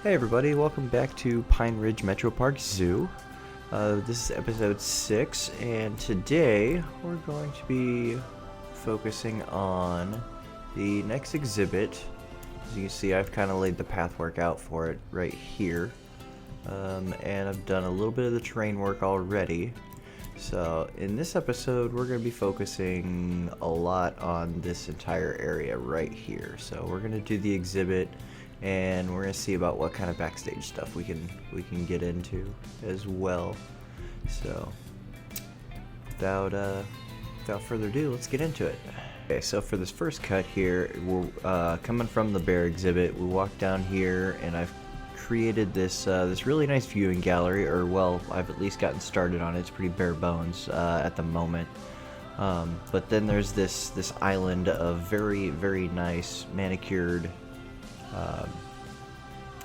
Hey everybody, welcome back to Pine Ridge Metropark Zoo. This is episode 6, and today we're going to be focusing on the next exhibit. As you can see, I've kind of laid the pathwork out for it right here. And I've done a little bit of the terrain work already. So in this episode, we're going to be focusing a lot on this entire area right here. So we're going to do the exhibit, and we're going to see about what kind of backstage stuff we can get into as well. So without further ado, let's get into it. Okay, so for this first cut here, we're coming from the bear exhibit. We walked down here, and I've created this this really nice viewing gallery, or well, I've at least gotten started on it. It's pretty bare bones at the moment. But then there's this island of very nice manicured,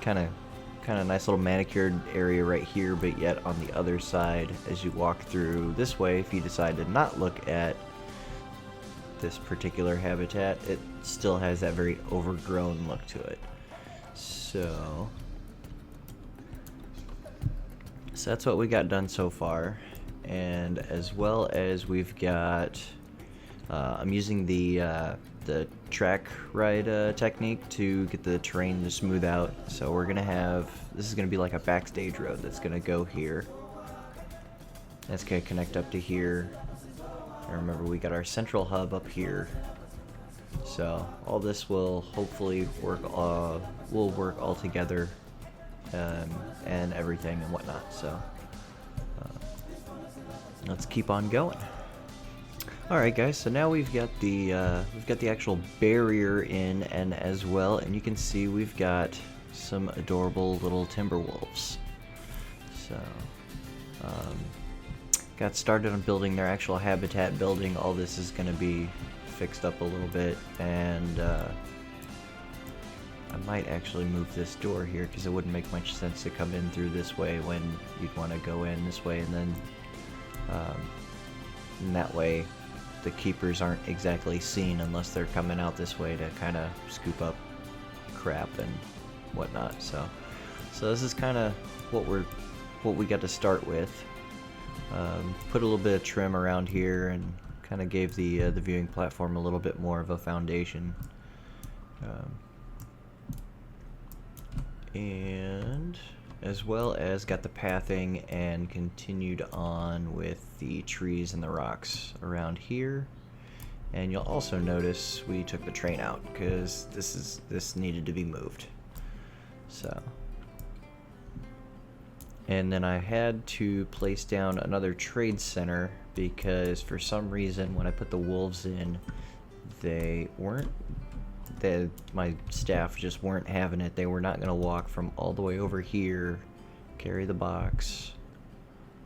kind of nice little manicured area right here. But yet on the other side, as you walk through this way, if you decide to not look at this particular habitat, it still has that very overgrown look to it. So that's what we got done so far, and as well as we've got, I'm using the track ride technique to get the terrain to smooth out. So we're gonna have, this is gonna be like a backstage road that's gonna go here. That's gonna connect up to here. And remember, we got our central hub up here. So all this will hopefully work all together. And everything and whatnot. So let's keep on going. All right, guys. So now we've got the actual barrier in, and as well, and you can see we've got some adorable little timber wolves. So got started on building their actual habitat building. All this is going to be fixed up a little bit, and I might actually move this door here because it wouldn't make much sense to come in through this way when you'd want to go in this way, and then and that way the keepers aren't exactly seen unless they're coming out this way to kind of scoop up crap and whatnot. So this is kind of what we got to start with. Put a little bit of trim around here and kind of gave the viewing platform a little bit more of a foundation. And as well as got the pathing and continued on with the trees and the rocks around here. And you'll also notice we took the train out because this needed to be moved. So, and then I had to place down another trade center because for some reason when I put the wolves in, my staff just weren't having it. They were not going to walk from all the way over here, carry the box,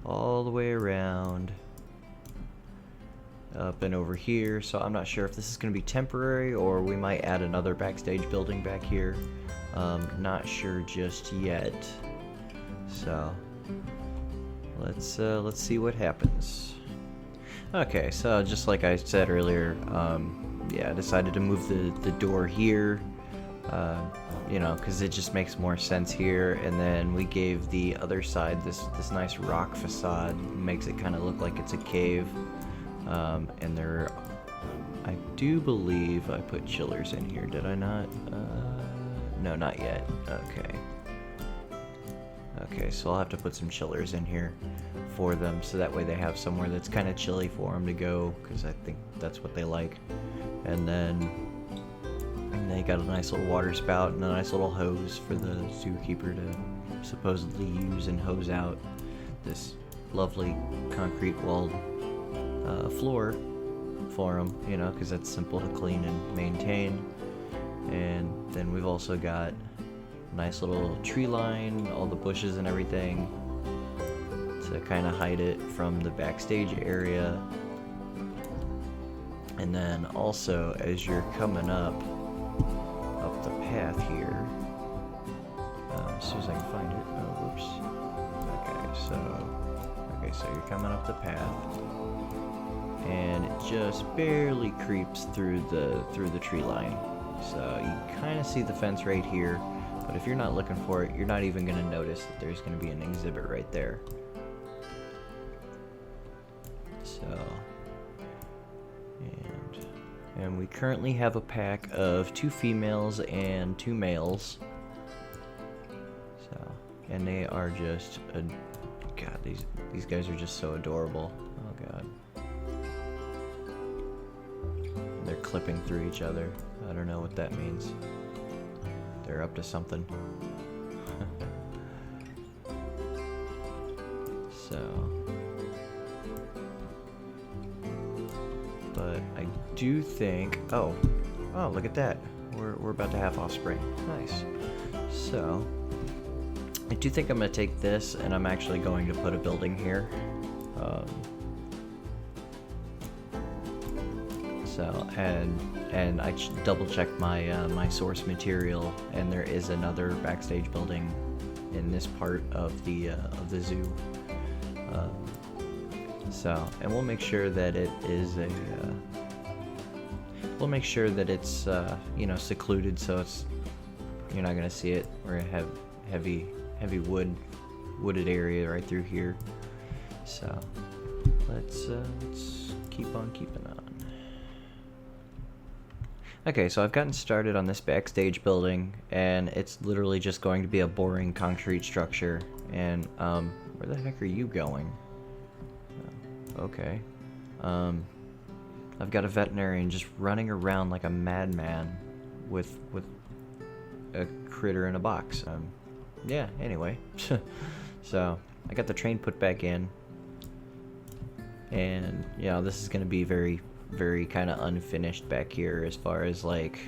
all the way around, up and over here. So I'm not sure if this is going to be temporary or we might add another backstage building back here. Not sure just yet. So let's see what happens. Okay, so just like I said earlier, yeah, I decided to move the door here, because it just makes more sense here. And then we gave the other side this nice rock facade, makes it kind of look like it's a cave. And I do believe I put chillers in here, did I not? No, not yet. Okay, so I'll have to put some chillers in here for them, so that way they have somewhere that's kind of chilly for them to go, because I think that's what they like. And then they got a nice little water spout and a nice little hose for the zookeeper to supposedly use and hose out this lovely concrete walled floor for them, because that's simple to clean and maintain. And then we've also got a nice little tree line, all the bushes and everything to kind of hide it from the backstage area. And then also, as you're coming up the path here, as soon as I can find it. Oh, whoops. Okay, so you're coming up the path, and it just barely creeps through the tree line. So you kind of see the fence right here. But if you're not looking for it, you're not even going to notice that there's going to be an exhibit right there. So, and we currently have a pack of 2 females and 2 males. So, and they are just, God, these guys are just so adorable. Oh God. They're clipping through each other. I don't know what that means. They're up to something. So, but I do think, oh, look at that. We're about to have offspring. Nice. So, I do think I'm gonna take this, and I'm actually going to put a building here. So, and I double checked my my source material, and there is another backstage building in this part of the zoo. So, and we'll make sure that it is a we'll make sure that it's you know, secluded, so it's, you're not gonna see it. We're gonna have heavy wooded area right through here. So let's keep on keeping on. Okay, so I've gotten started on this backstage building, and it's literally just going to be a boring concrete structure. And where the heck are you going? Okay. I've got a veterinarian just running around like a madman with a critter in a box. Yeah, anyway. So, I got the train put back in. And, you know, this is going to be very, very kind of unfinished back here, as far as, like,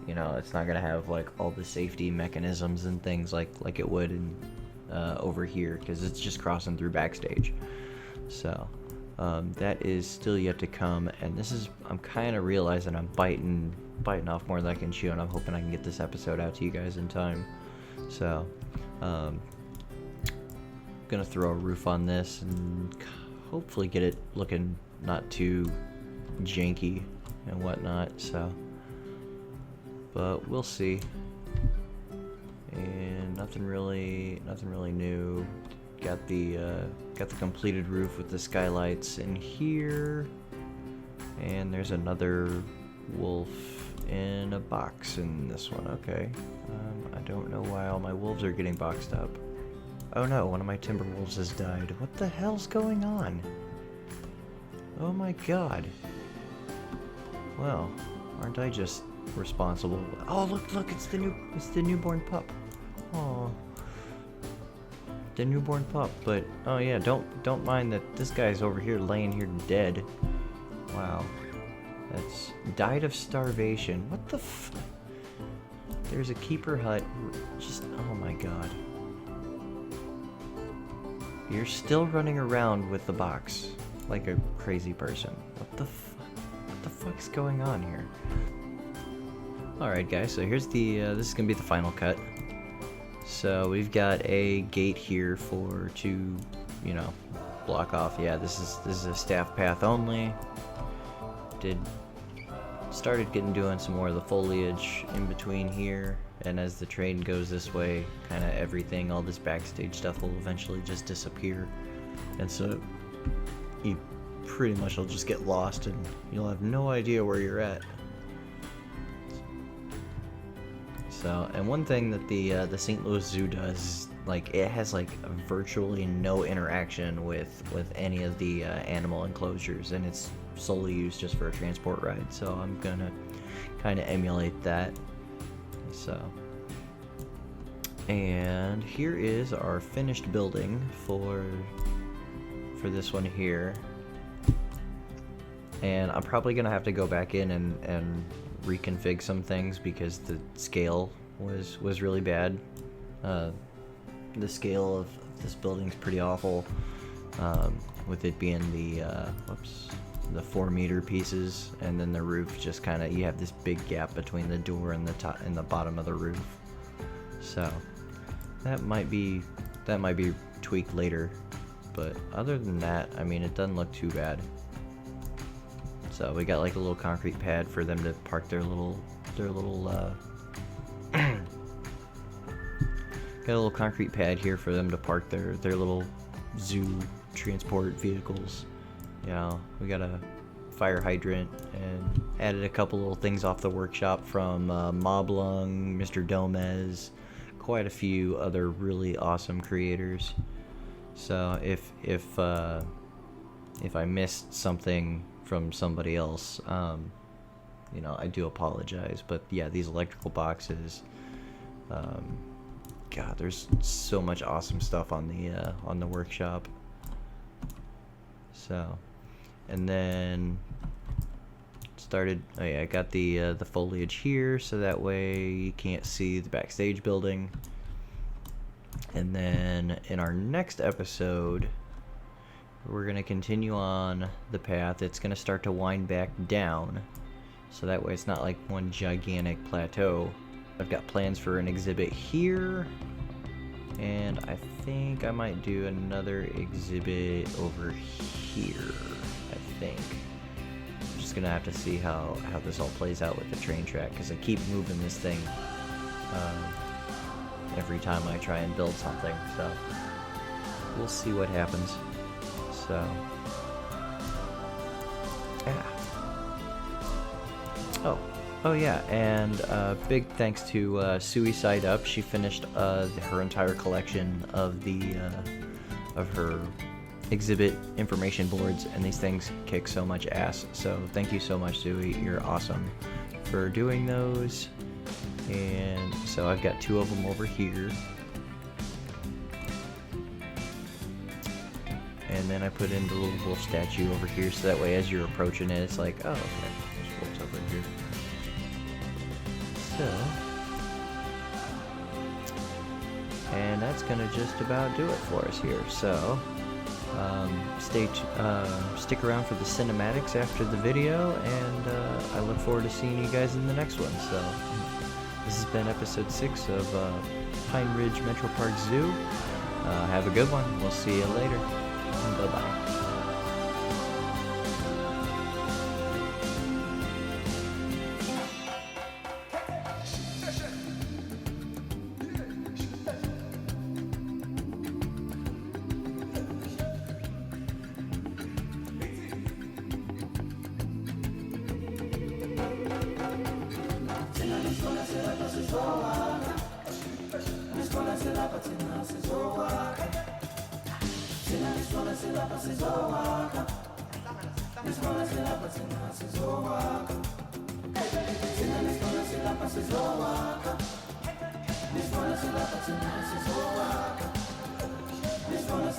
you know, it's not going to have, like, all the safety mechanisms and things like it would in, over here, because it's just crossing through backstage. So, that is still yet to come, and this is, I'm kind of realizing I'm biting off more than I can chew, and I'm hoping I can get this episode out to you guys in time. So, gonna throw a roof on this and hopefully get it looking not too janky and whatnot. So, but we'll see. And nothing really new. Got the completed roof with the skylights in here, and there's another wolf in a box in this one. Okay, I don't know why all my wolves are getting boxed up. Oh no, one of my timber wolves has died. What the hell's going on? Oh my god. Well, aren't I just responsible? Oh look, it's the newborn pup. Oh, the newborn pup. But oh yeah, don't mind that this guy's over here laying here dead. Wow, that's died of starvation. What the f? There's a keeper hut. Just oh my god. You're still running around with the box like a crazy person. What the fuck's going on here? Alright guys, so here's the, this is gonna be the final cut. So we've got a gate here to, you know, block off. Yeah, this is a staff path only. Started doing some more of the foliage in between here, and as the train goes this way, kind of everything, all this backstage stuff will eventually just disappear, and so you pretty much will just get lost and you'll have no idea where you're at. So, and one thing that the St. Louis Zoo does, like, it has like virtually no interaction with any of the animal enclosures, and it's solely used just for a transport ride. So I'm gonna kind of emulate that. So, and here is our finished building for this one here. And I'm probably gonna have to go back in and reconfig some things because the scale was really bad. The scale of this building's pretty awful, with it being the 4-meter pieces, and then the roof just kind of, you have this big gap between the door and the top and the bottom of the roof. So that might be tweaked later, but other than that, I mean, it doesn't look too bad. So we got like a little concrete pad for them to park their little Got a little concrete pad here for them to park their little zoo transport vehicles. You know, we got a fire hydrant and added a couple little things off the workshop from Moblung, Mr. Domez, quite a few other really awesome creators. So if I missed something from somebody else, you know, I do apologize. But yeah, these electrical boxes, God, there's so much awesome stuff on the workshop. So, and then started. Oh yeah, I got the foliage here, so that way you can't see the backstage building. And then in our next episode, we're gonna continue on the path. It's gonna start to wind back down, so that way it's not like one gigantic plateau. I've got plans for an exhibit here, and I think I might do another exhibit over here. I think I'm just gonna have to see how this all plays out with the train track, because I keep moving this thing every time I try and build something, so we'll see what happens. So yeah. Oh yeah, and big thanks to Suicide Up. She finished her entire collection of of her exhibit information boards, and these things kick so much ass. So thank you so much, Sui. You're awesome for doing those. And so I've got 2 of them over here. And then I put in the little wolf statue over here, so that way as you're approaching it, it's like, oh, okay, there's wolves over here. So, and that's gonna just about do it for us here. So, stick around for the cinematics after the video, and I look forward to seeing you guys in the next one. So, this has been episode 6 of Pine Ridge Metropark Zoo. Have a good one. We'll see you later. Bye-bye. This one is